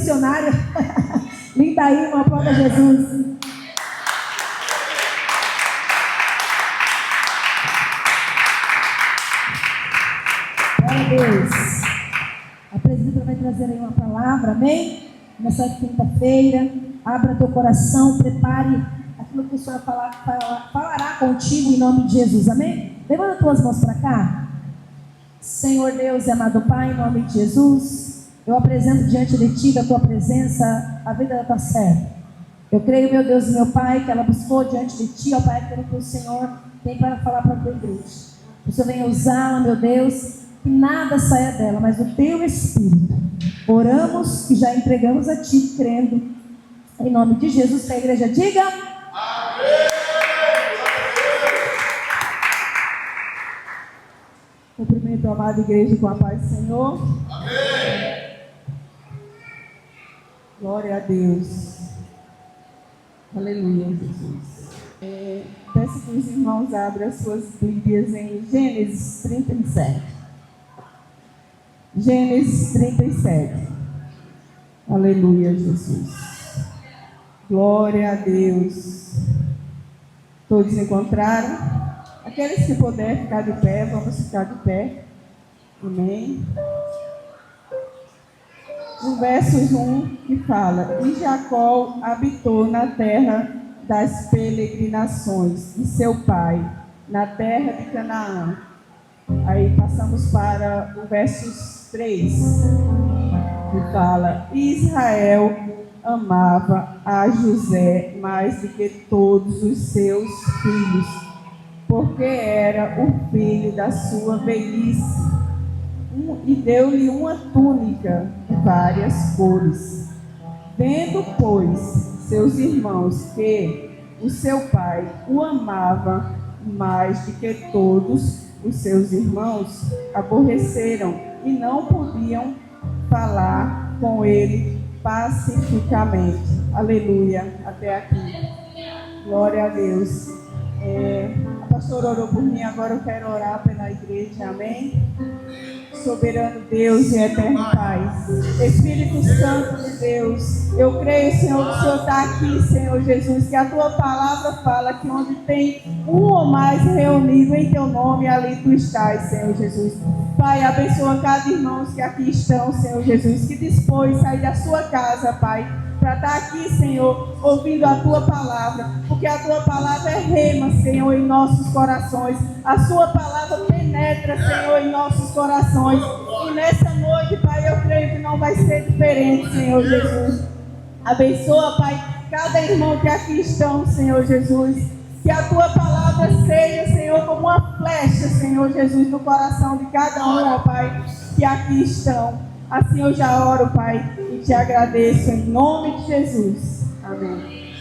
missionária. Linda aí, uma aplauda a Jesus. Glória a Deus. A presbítera vai trazer aí uma palavra, amém? Nessa quinta-feira, abra teu coração, prepare aquilo que o Senhor falará contigo em nome de Jesus, amém? Levanta tuas mãos para cá. Senhor Deus e amado Pai, em nome de Jesus, eu apresento diante de Ti, da Tua presença, a vida da Tua serva. Eu creio, meu Deus e meu Pai, que ela buscou diante de Ti, ó Pai, aquilo que o Senhor tem para falar para a Tua igreja. O Senhor venha usá-la, meu Deus, que nada saia dela, mas o Teu Espírito. Oramos e já entregamos a Ti, crendo, em nome de Jesus, que a igreja diga: amém. Cumprimento a amada igreja com a paz do Senhor. Amém. Glória a Deus. Aleluia, Jesus. Peço que os irmãos abram as suas Bíblias em Gênesis 37. Gênesis 37. Aleluia, Jesus. Glória a Deus. Todos encontraram? Aqueles que puderem ficar de pé, vamos ficar de pé. Amém. No verso 1 que fala: E Jacó habitou na terra das peregrinações de seu pai, na terra de Canaã. Aí passamos para o verso 3, que fala: Israel amava a José mais do que todos os seus filhos, porque era o filho da sua velhice, e deu-lhe uma túnica de várias cores. Vendo, pois, seus irmãos que o seu pai o amava mais do que todos os seus irmãos, aborreceram e não podiam falar com ele pacificamente. Aleluia, até aqui. Glória a Deus. A pastora orou por mim, agora eu quero orar pela igreja, amém? Soberano Deus e eterno Pai, Espírito Santo de Deus, eu creio, Senhor, que o Senhor está aqui, Senhor Jesus, que a Tua palavra fala que onde tem um ou mais reunido em Teu nome, ali Tu estás, Senhor Jesus. Pai, abençoa cada irmão que aqui estão, Senhor Jesus, que dispôs sair da sua casa, Pai, para estar aqui, Senhor, ouvindo a Tua palavra, porque a Tua palavra é rema, Senhor, em nossos corações. A Sua palavra penetra, Senhor, em nossos corações. E nessa noite, Pai, eu creio que não vai ser diferente, Senhor Jesus. Abençoa, Pai, cada irmão que aqui estão, Senhor Jesus. Que a Tua palavra seja, Senhor, como uma flecha, Senhor Jesus, no coração de cada um, ó Pai, que aqui estão. Assim eu já oro, Pai, e te agradeço em nome de Jesus. Amém.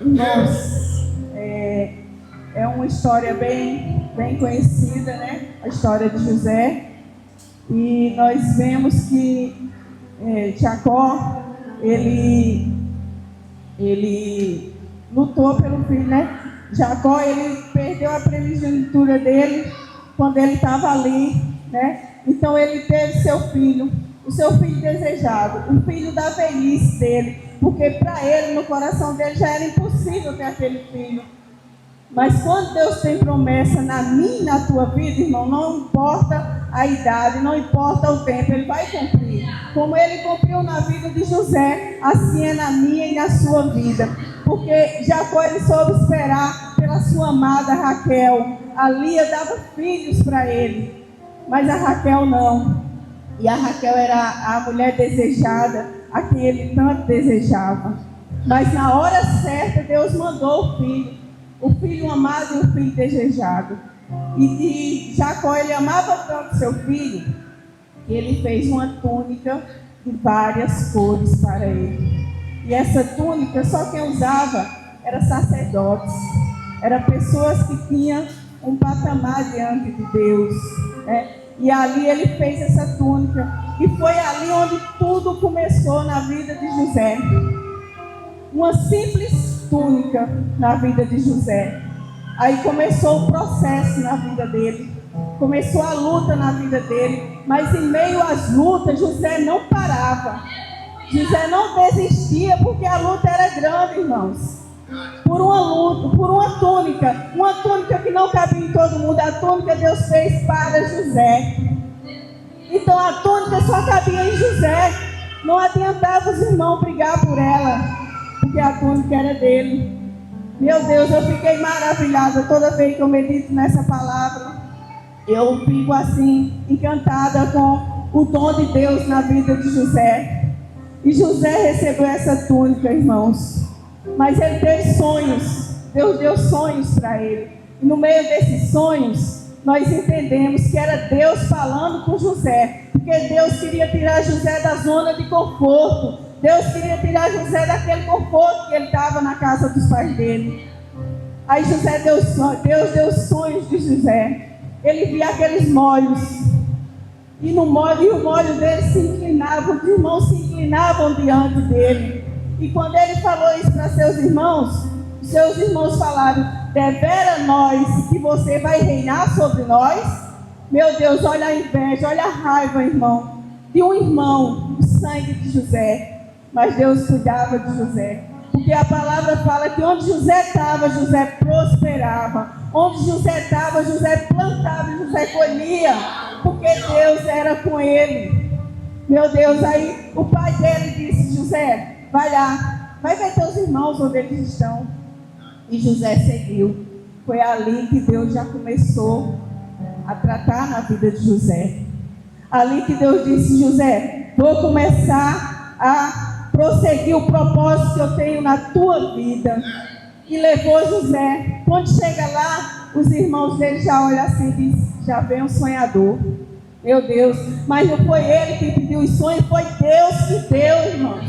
Irmãos, é uma história bem conhecida, né? A história de José. E nós vemos que Jacó, ele lutou pelo filho, né? Jacó, ele perdeu a primogenitura dele quando ele estava ali, né? Então ele teve seu filho, o seu filho desejado, o filho da velhice dele, porque para ele, no coração dele, já era impossível ter aquele filho. Mas quando Deus tem promessa na minha e na tua vida, irmão, não importa a idade, não importa o tempo, Ele vai cumprir. Como Ele cumpriu na vida de José, assim é na minha e na sua vida. Porque Jacó, ele soube esperar pela sua amada Raquel. A Lia dava filhos para ele, mas a Raquel não. E a Raquel era a mulher desejada, a quem ele tanto desejava. Mas na hora certa, Deus mandou o filho amado e o filho desejado. E Jacó, ele amava tanto seu filho, que ele fez uma túnica de várias cores para ele. E essa túnica, só quem usava era sacerdotes, eram pessoas que tinham um patamar diante de Deus, né? E ali ele fez essa túnica, e foi ali onde tudo começou na vida de José. Uma simples túnica na vida de José. Aí começou o processo na vida dele, começou a luta na vida dele, mas em meio às lutas, José não parava. José não desistia porque a luta era grande, irmãos. Por uma luta, por uma túnica que não cabia em todo mundo. A túnica Deus fez para José. Então a túnica só cabia em José. Não adiantava os irmãos brigar por ela, porque a túnica era dele. Meu Deus, eu fiquei maravilhada toda vez que eu medito nessa palavra. Eu fico assim, encantada com o dom de Deus na vida de José. E José recebeu essa túnica, irmãos. Mas ele teve sonhos. Deus deu sonhos para ele. E no meio desses sonhos, nós entendemos que era Deus falando com José. Porque Deus queria tirar José da zona de conforto. Deus queria tirar José daquele conforto que ele estava na casa dos pais dele. Aí Deus deu sonhos de José. Ele via aqueles molhos. E o molho dele se inclinava. Os irmãos se inclinavam diante dele. E quando ele falou isso para seus irmãos falaram: devera nós que você vai reinar sobre nós? Meu Deus, olha a inveja, olha a raiva, irmão, de um irmão, o sangue de José. Mas Deus cuidava de José. Porque a palavra fala que onde José estava, José prosperava. Onde José estava, José plantava e José colhia. Porque Deus era com ele. Meu Deus, aí o pai dele disse: José, vai lá, vai ver teus irmãos onde eles estão. E José seguiu. Foi ali que Deus já começou a tratar na vida de José. Ali que Deus disse: José, vou começar a prosseguir o propósito que eu tenho na tua vida. E levou José. Quando chega lá, os irmãos dele já olham assim e dizem: já vem um sonhador. Meu Deus, mas não foi ele que pediu os sonhos, foi Deus que deu, irmãos.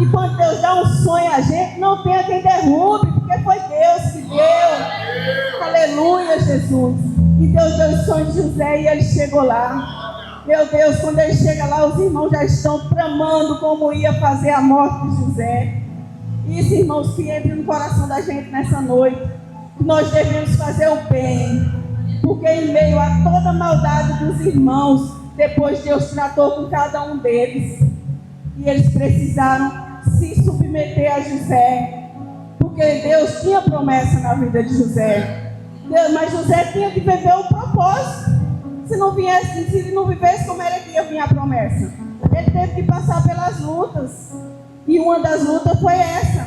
E quando Deus dá um sonho a gente, não tem quem derrube, porque foi Deus que deu. Aleluia, Jesus. E Deus deu os sonhos de José e ele chegou lá. Meu Deus, quando ele chega lá, os irmãos já estão tramando como ia fazer a morte de José. Isso, irmãos, que entre no coração da gente nessa noite, que nós devemos fazer o bem. Porque em meio a toda a maldade dos irmãos, depois Deus tratou com cada um deles. E eles precisaram se submeter a José. Porque Deus tinha promessa na vida de José. Mas José tinha que viver o propósito. Se ele não vivesse, como era que ia vir a promessa? Ele teve que passar pelas lutas. E uma das lutas foi essa.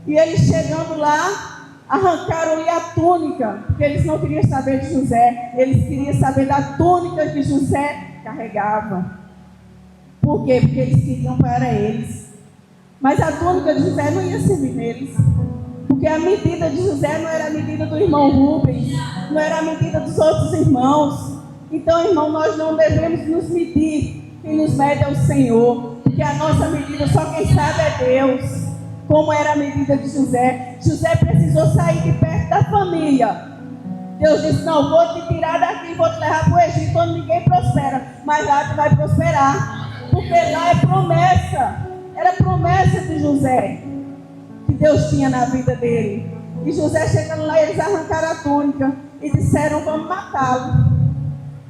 E eles chegando lá, arrancaram-lhe a túnica, porque eles não queriam saber de José, eles queriam saber da túnica que José carregava. Por quê? Porque eles queriam para eles. Mas a túnica de José não ia servir neles, porque a medida de José não era a medida do irmão Rubens, não era a medida dos outros irmãos. Então, irmão, nós não devemos nos medir, quem nos mede é o Senhor, porque a nossa medida só quem sabe é Deus. Como era a medida de José. José precisou sair de perto da família. Deus disse: não, vou te tirar daqui, vou te levar para o Egito, onde ninguém prospera. Mas lá tu vai prosperar. Porque lá é promessa. Era promessa de José que Deus tinha na vida dele. E José chegando lá, eles arrancaram a túnica e disseram: vamos matá-lo.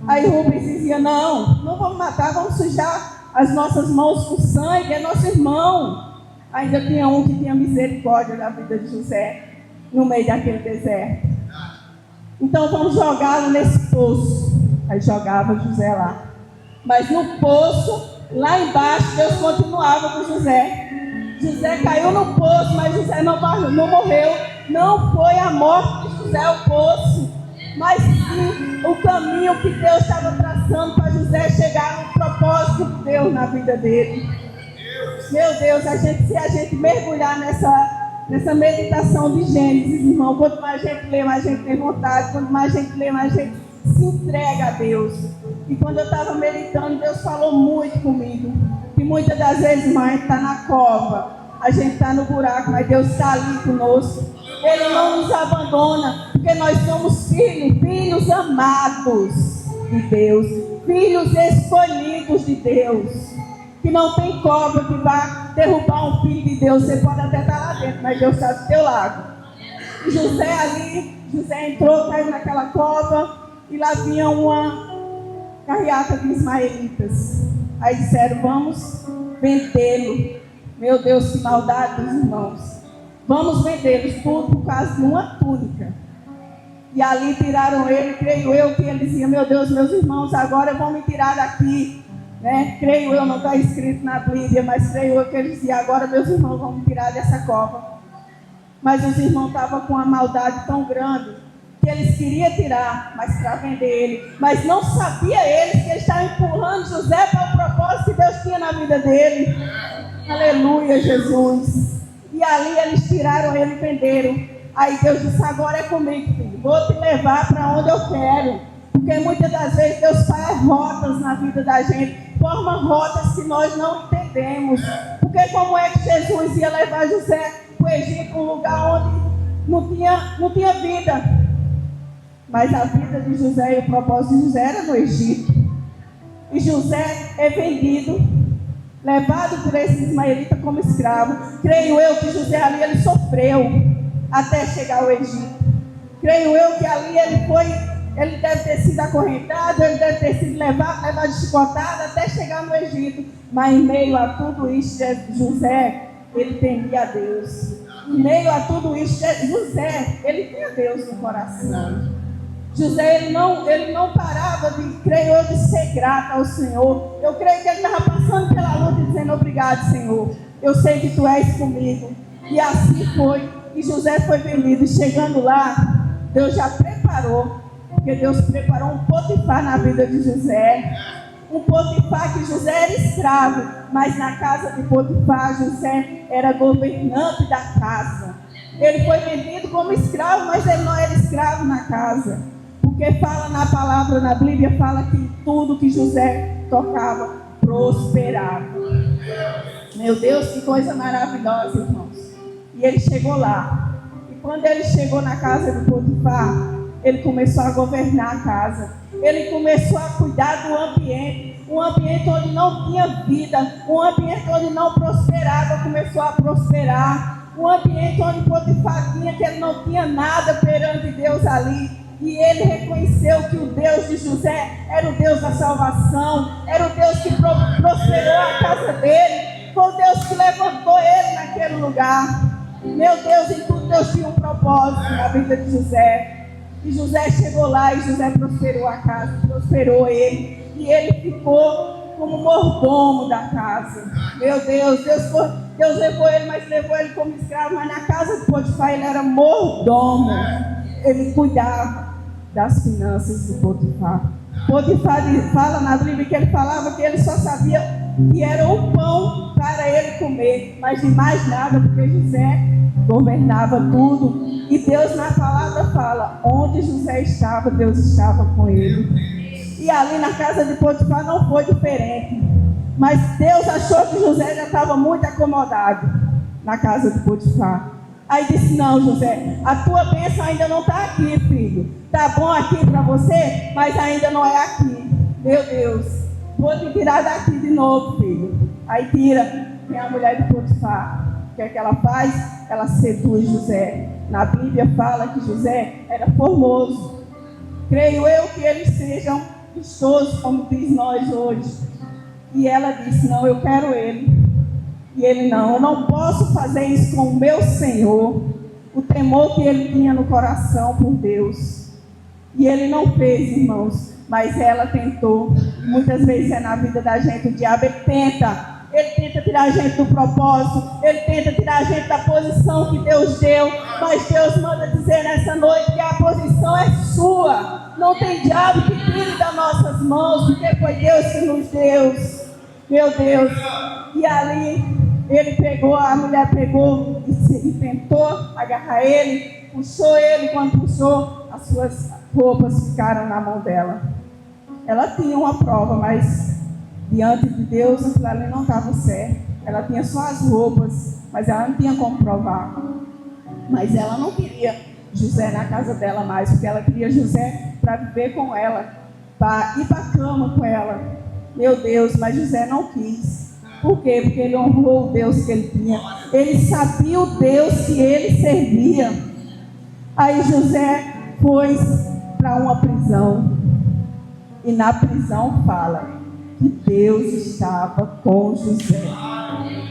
Aí Rubens dizia: não vamos matar, vamos sujar as nossas mãos com sangue, é nosso irmão. Ainda tinha um que tinha misericórdia da vida de José, no meio daquele deserto. Então vamos jogá-lo nesse poço. Aí jogava José lá. Mas no poço, lá embaixo, Deus continuava com José. José caiu no poço, mas José não morreu. Não foi a morte de José o poço, mas sim o caminho que Deus estava traçando para José chegar no propósito de Deus na vida dele. Meu Deus, se a gente mergulhar nessa meditação de Gênesis, irmão, quanto mais a gente lê, mais a gente tem vontade, quanto mais a gente lê, mais a gente se entrega a Deus. E quando eu estava meditando, Deus falou muito comigo, que muitas das vezes, irmão, a gente está na cova, a gente está no buraco, mas Deus está ali conosco. Ele não nos abandona, porque nós somos filhos amados de Deus, filhos escolhidos de Deus. Que não tem cobra que vá derrubar um filho de Deus. Você pode até estar lá dentro, mas Deus está do teu lado. E José entrou, caiu naquela cova, e lá vinha uma carreata de ismaelitas. Aí disseram: vamos vendê-lo. Meu Deus, que maldade dos irmãos. Vamos vendê-los tudo por causa de uma túnica. E ali tiraram ele, creio eu que ele dizia, meu Deus, meus irmãos, agora vão me tirar daqui. Né? Creio eu, não está escrito na Bíblia, mas creio eu que ele dizia, agora meus irmãos vão me tirar dessa cova. Mas os irmãos estavam com uma maldade tão grande, que eles queriam tirar, mas para vender ele. Mas não sabia eles que ele estava empurrando José para o propósito que Deus tinha na vida dele. Aleluia, Jesus. E ali eles tiraram ele e venderam. Aí Deus disse, agora é comigo, filho. Vou te levar para onde eu quero. Porque muitas das vezes Deus faz rotas na vida da gente. Forma rotas que nós não entendemos. Porque como é que Jesus ia levar José para o Egito, um lugar onde não tinha vida? Mas a vida de José e o propósito de José era no Egito. E José é vendido, levado por esses ismaelitas como escravo. Creio eu que José ali ele sofreu até chegar ao Egito. Creio eu que ali ele deve ter sido acorrentado, ele deve ter sido levado de chicotada até chegar no Egito. Mas em meio a tudo isso, José, ele temia a Deus. Em meio a tudo isso, José, ele tinha Deus no coração. José, ele não parava de, creio eu, de ser grato ao Senhor. Eu creio que ele estava passando pela luta e dizendo, obrigado, Senhor. Eu sei que Tu és comigo. E assim foi. E José foi vendido. E chegando lá, Deus já preparou. Porque Deus preparou um Potifar na vida de José. Um Potifar que José era escravo. Mas na casa de Potifar, José era governante da casa. Ele foi vendido como escravo, mas ele não era escravo na casa. Porque fala na palavra, na Bíblia, fala que tudo que José tocava prosperava. Meu Deus, que coisa maravilhosa, irmãos. E ele chegou lá. E quando ele chegou na casa de Potifar, ele começou a governar a casa. Ele começou a cuidar do ambiente. Um ambiente onde não tinha vida. Um ambiente onde não prosperava, começou a prosperar. Um ambiente onde Potifar tinha que ele não tinha nada perante Deus ali. E ele reconheceu que o Deus de José era o Deus da salvação, era o Deus que prosperou a casa dele, foi o Deus que levantou ele naquele lugar. Meu Deus, em tudo Deus tinha um propósito na vida de José. E José chegou lá e José prosperou a casa, prosperou ele. E ele ficou como mordomo da casa. Meu Deus, Deus levou ele, mas levou ele como escravo. Mas na casa de Potifar ele era mordomo. Ele cuidava das finanças de Potifar. Potifar fala na Bíblia que ele falava que ele só sabia que era o pão para ele comer, mas de mais nada, porque José governava tudo. E Deus na palavra fala, onde José estava, Deus estava com ele. E ali na casa de Potifar não foi diferente. Mas Deus achou que José já estava muito acomodado na casa de Potifar. Aí disse, não, José, a tua bênção ainda não está aqui, filho. Está bom aqui para você, mas ainda não é aqui. Meu Deus, vou te tirar daqui de novo, filho. Aí tira, vem a mulher de Potifar. O que é que ela faz? Ela seduz José. Na Bíblia fala que José era formoso. Creio eu que eles sejam vistosos, como diz nós hoje. E ela disse, não, eu quero ele. E ele não, eu não posso fazer isso com o meu Senhor. O temor que ele tinha no coração por Deus. E ele não fez, irmãos, mas ela tentou. Muitas vezes é na vida da gente, o diabo ele tenta tirar a gente do propósito, ele tenta tirar a gente da posição que Deus deu. Mas Deus manda dizer nessa noite que a posição é sua. Não tem diabo que tire das nossas mãos, porque foi Deus que nos deu. Meu Deus. E ali a mulher pegou e tentou agarrar ele, puxou ele. Quando puxou, as suas roupas ficaram na mão dela. Ela tinha uma prova, mas diante de Deus aquilo ali não estava certo. Ela tinha só as roupas, mas ela não tinha como provar. Mas ela não queria José na casa dela mais, porque ela queria José para viver com ela, para ir para a cama com ela. Meu Deus, mas José não quis. Por quê? Porque ele honrou o Deus que ele tinha. Ele sabia o Deus que ele servia. Aí José foi para uma prisão. E na prisão fala que Deus estava com José.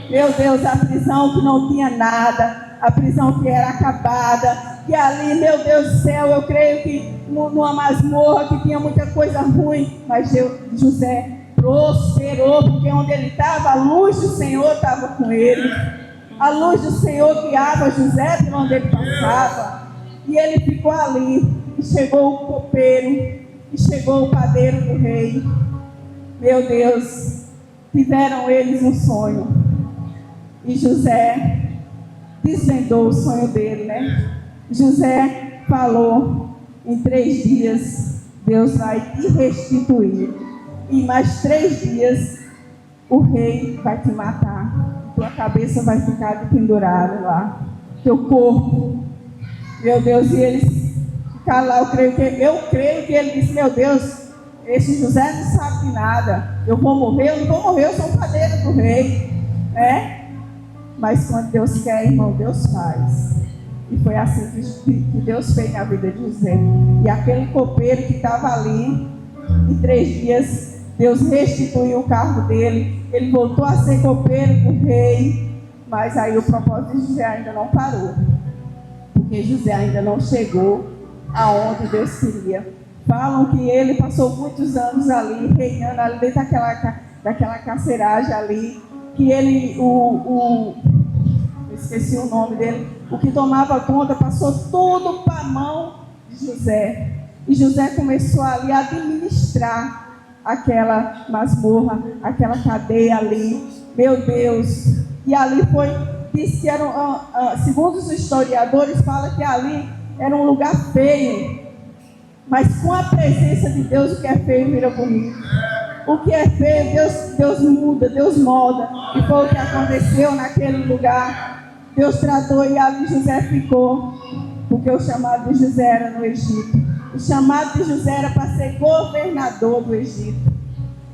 Meu Deus, a prisão que não tinha nada, a prisão que era acabada, que ali, meu Deus do céu, eu creio que numa masmorra que tinha muita coisa ruim, mas José prosperou, porque onde ele estava, a luz do Senhor estava com ele. A luz do Senhor guiava José por onde ele passava. E ele ficou ali. E chegou o copeiro. E chegou o padeiro do rei. Meu Deus. Tiveram eles um sonho. E José desvendou o sonho dele, né? José falou: em 3 dias Deus vai te restituir. E mais 3 dias o rei vai te matar. Tua cabeça vai ficar pendurada lá. Teu corpo. Meu Deus, e eles ficaram lá. Eu creio que ele disse: meu Deus, esse José não sabe de nada. Eu vou morrer, eu não vou morrer, eu sou um padeiro do rei. Né? Mas quando Deus quer, irmão, Deus faz. E foi assim que Deus fez na vida de José. E aquele copeiro que estava ali, em 3 dias, Deus restituiu o cargo dele. Ele voltou a ser copeiro do rei. Mas aí o propósito de José ainda não parou. Porque José ainda não chegou aonde Deus queria. Falam que ele passou muitos anos ali, reinando ali dentro daquela carceragem ali. Que ele, eu esqueci o nome dele, o que tomava conta, passou tudo para a mão de José. E José começou ali a administrar aquela masmorra, aquela cadeia ali. Meu Deus. E ali diz que segundo os historiadores, fala que ali era um lugar feio. Mas com a presença de Deus, o que é feio vira bonito. O que é feio, Deus muda, Deus molda. E foi o que aconteceu naquele lugar. Deus tratou e ali José ficou. Porque o chamado de José era no Egito. O chamado de José era para ser governador do Egito.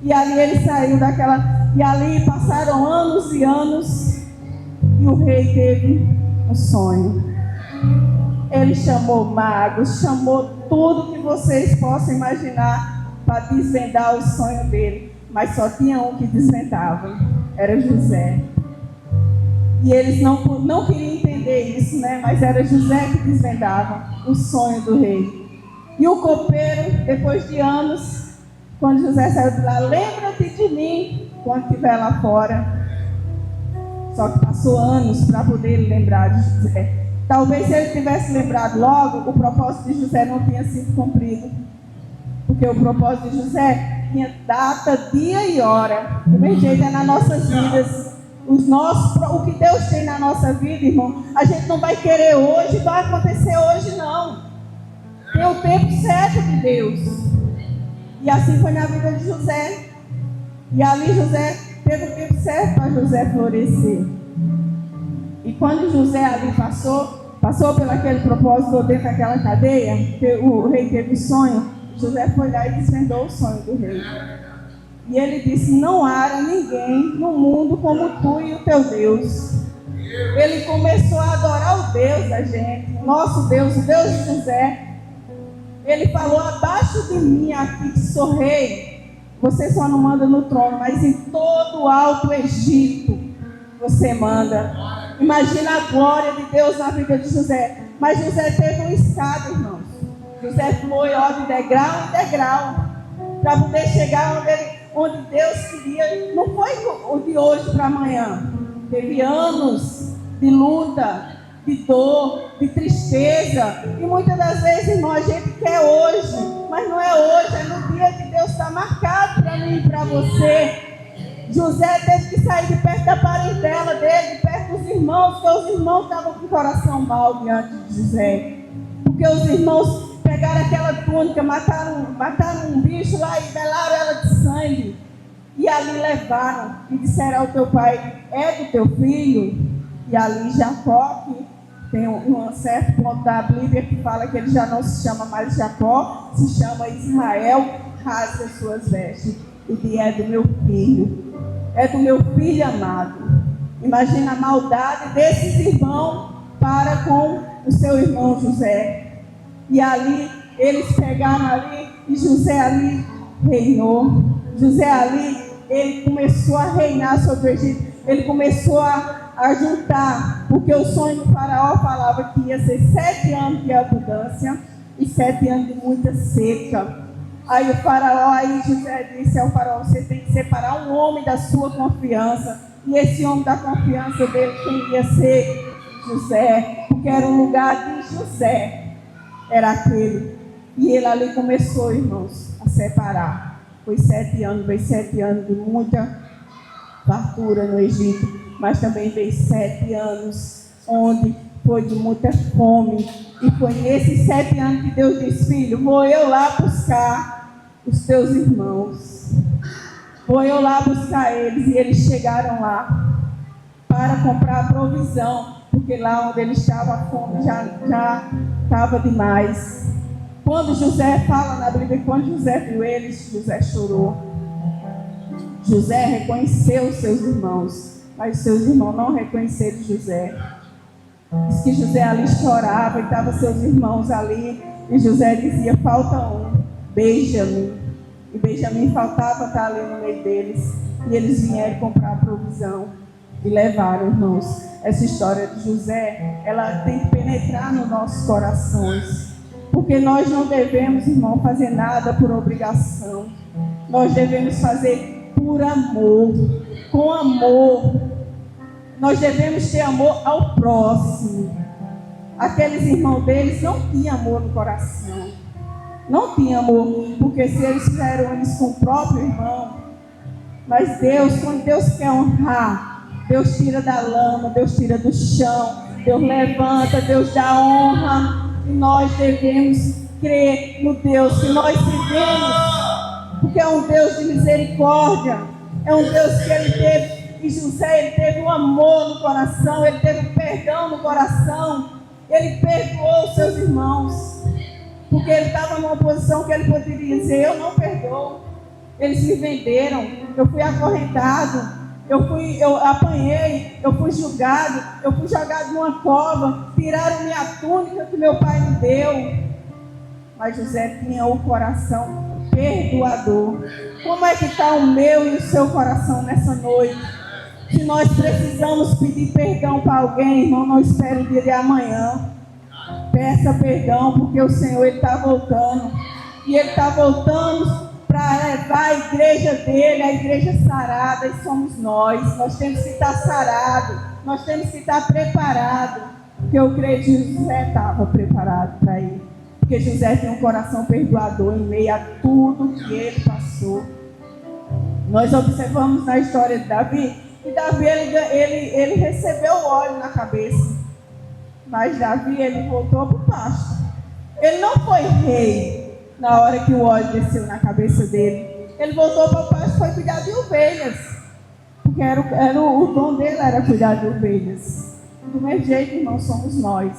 E ali ele saiu daquela... E ali passaram anos e anos. E o rei teve um sonho. Ele chamou magos, chamou tudo que vocês possam imaginar para desvendar o sonho dele. Mas só tinha um que desvendava. Era José. E eles não queriam entender isso, né? Mas era José que desvendava o sonho do rei. E o copeiro, depois de anos, quando José saiu de lá: lembra-te de mim quando estiver lá fora. Só que passou anos para poder lembrar de José. Talvez se ele tivesse lembrado logo, o propósito de José não tinha sido cumprido. Porque o propósito de José tinha data, dia e hora. Do mesmo jeito é nas nossas vidas. O que Deus tem na nossa vida, irmão, a gente não vai querer hoje, vai acontecer hoje não. Tem o tempo certo de Deus. E assim foi na vida de José. E ali José teve o tempo certo para José florescer. E quando José ali passou pelo aquele propósito dentro daquela cadeia, o rei teve sonho, José foi lá e desvendou o sonho do rei. E ele disse: não há ninguém no mundo como tu e o teu Deus. Ele começou a adorar o Deus da gente, o nosso Deus, o Deus de José. Ele falou: abaixo de mim aqui que sou rei, você só não manda no trono, mas em todo o alto Egito você manda. Imagina a glória de Deus na vida de José. Mas José teve uma escada, irmãos. José foi de degrau em degrau para poder chegar onde Deus queria. Não foi de hoje para amanhã. Teve anos de luta, de dor, de tristeza. E muitas das vezes, irmão, a gente quer hoje, mas não é hoje, é no dia que Deus está marcado para mim e para você. José teve que sair de perto da parentela dele, de perto dos irmãos, porque os irmãos estavam com o coração mal diante de José. Porque os irmãos pegaram aquela túnica, mataram um bicho lá e velaram ela de sangue. E ali levaram e disseram ao teu pai: é do teu filho? E ali Jacó, que tem um certo ponto da Bíblia que fala que ele já não se chama mais Jacó, se chama Israel, rasga as suas vestes. E diz: é do meu filho. É do meu filho amado. Imagina a maldade desses irmãos para com o seu irmão José. E ali, eles pegaram ali, e José ali reinou. José ali, ele começou a reinar sobre o Egito. Ele começou a juntar, porque o sonho do faraó falava que ia ser 7 anos de abundância e 7 anos de muita seca. Aí o faraó, aí José disse ao faraó: você tem que separar um homem da sua confiança. E esse homem da confiança dele, quem ia ser? José, porque era um lugar de José, era aquele. E ele ali começou, irmãos, a separar. Foi 7 anos, veio 7 anos de muita fartura no Egito, mas também veio 7 anos onde foi de muita fome. E foi nesses 7 anos que Deus disse: filho, vou eu lá buscar os teus irmãos. Vou eu lá buscar eles. E eles chegaram lá para comprar a provisão, porque lá onde ele estava, a fome já estava demais. Quando José fala na Bíblia, quando José viu eles, José chorou. José reconheceu os seus irmãos, mas os seus irmãos não reconheceram José. Diz que José ali chorava e estavam seus irmãos ali, e José dizia: falta um, Benjamim. E Benjamim faltava estar ali no meio deles, e eles vieram comprar a provisão e levaram, irmãos. Essa história de José, ela tem que penetrar nos nossos corações, porque nós não devemos, irmão, fazer nada por obrigação. Nós devemos fazer por amor, com amor. Nós devemos ter amor ao próximo. Aqueles irmãos deles não tinham amor no coração. Não tinham amor, porque se eles fizeram isso com o próprio irmão, mas Deus, quando Deus quer honrar, Deus tira da lama, Deus tira do chão, Deus levanta, Deus dá honra. E nós devemos crer no Deus que nós vivemos, porque é um Deus de misericórdia, é um Deus que ele teve. E José, ele teve um amor no coração, ele teve um perdão no coração, ele perdoou os seus irmãos, porque ele estava numa posição que ele poderia dizer: eu não perdoo, eles me venderam, eu fui acorrentado, eu apanhei, eu fui julgado, eu fui jogado numa cova, tiraram minha túnica que meu pai me deu. Mas José tinha o coração perdoador. Como é que está o meu e o seu coração nessa noite? Se nós precisamos pedir perdão para alguém, irmão, não espere o dia de amanhã. Peça perdão, porque o Senhor está voltando. E Ele está voltando para levar a igreja dele, a igreja sarada, e somos nós. Nós temos que estar sarados, nós temos que estar preparados. Porque eu creio que José estava preparado para ir. Porque José tem um coração perdoador em meio a tudo que ele passou. Nós observamos na história de Davi, que Davi ele recebeu o óleo na cabeça. Mas Davi, ele voltou para o pasto. Ele não foi rei na hora que o óleo desceu na cabeça dele. Ele voltou para o pasto e foi cuidar de ovelhas. Porque o dom dele era cuidar de ovelhas. Do mesmo jeito, irmão, somos nós.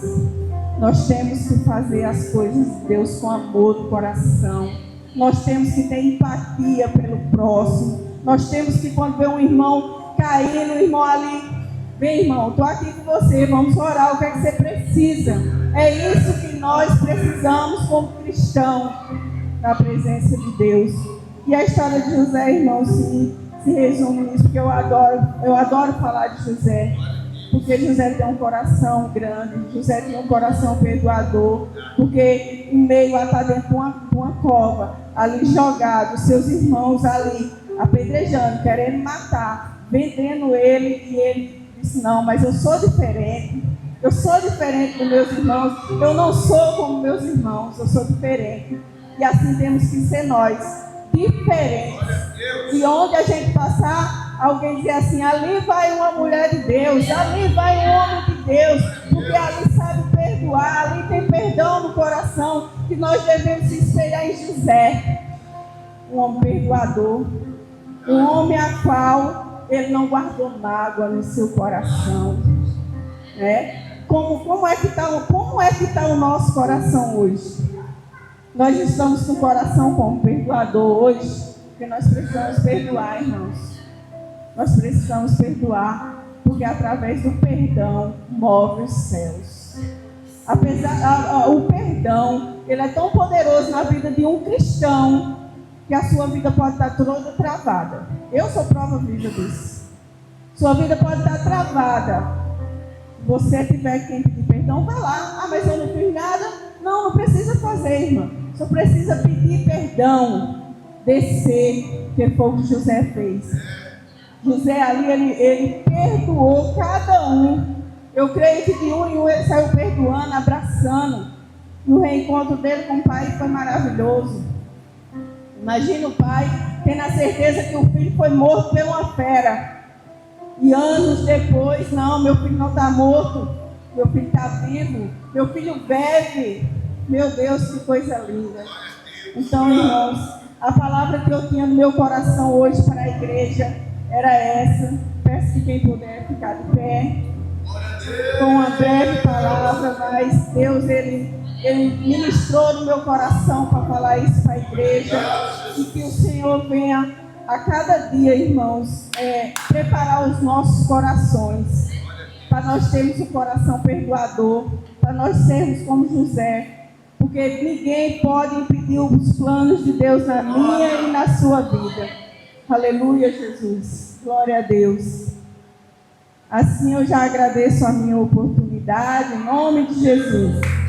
Nós temos que fazer as coisas de Deus com amor no coração. Nós temos que ter empatia pelo próximo. Nós temos que, quando ver um irmão caindo, o irmão ali: vem, irmão, estou aqui com você, vamos orar, o que é que você precisa? É isso que nós precisamos como cristão, na presença de Deus. E a história de José, irmão, se resume nisso, porque eu adoro falar de José. Porque José tem um coração grande, José tem um coração perdoador, porque em meio a estar dentro de uma cova, ali jogado, seus irmãos ali apedrejando, querendo matar, vendendo ele, e ele disse: não, mas eu sou diferente dos meus irmãos, eu não sou como meus irmãos, eu sou diferente. E assim temos que ser nós, diferentes. E onde a gente passar, alguém dizer assim: ali vai uma mulher de Deus, ali vai um homem de Deus, porque ali sabe perdoar, ali tem perdão no coração, que nós devemos se espelhar em José, um homem perdoador, um homem a qual ele não guardou mágoa no seu coração, né? Como é que está o nosso coração hoje? Nós estamos com o coração como perdoador hoje, porque nós precisamos perdoar, irmãos. Nós precisamos perdoar, porque através do perdão move os céus. O perdão, ele é tão poderoso na vida de um cristão, que a sua vida pode estar toda travada. Eu sou prova viva disso. Sua vida pode estar travada. Se você tiver quem pedir perdão, vai lá. Ah, mas eu não fiz nada. Não precisa fazer, irmã. Só precisa pedir perdão. Descer, que foi o que José fez. José ali, ele perdoou cada um. Eu creio que de um em um ele saiu perdoando, abraçando. E o reencontro dele com o pai foi maravilhoso. Imagina o pai tendo a certeza que o filho foi morto por uma fera. E anos depois, não, meu filho não está morto. Meu filho está vivo. Meu filho bebe. Meu Deus, que coisa linda. Então, irmãos, a palavra que eu tinha no meu coração hoje para a igreja era essa. Peço que quem puder ficar de pé. Com uma breve palavra, mas Deus, Ele ministrou no meu coração para falar isso para a igreja. E que o Senhor venha a cada dia, irmãos, preparar os nossos corações. Para nós termos um coração perdoador. Para nós sermos como José. Porque ninguém pode impedir os planos de Deus na minha e na sua vida. Aleluia, Jesus. Glória a Deus. Assim eu já agradeço a minha oportunidade, em nome de Jesus.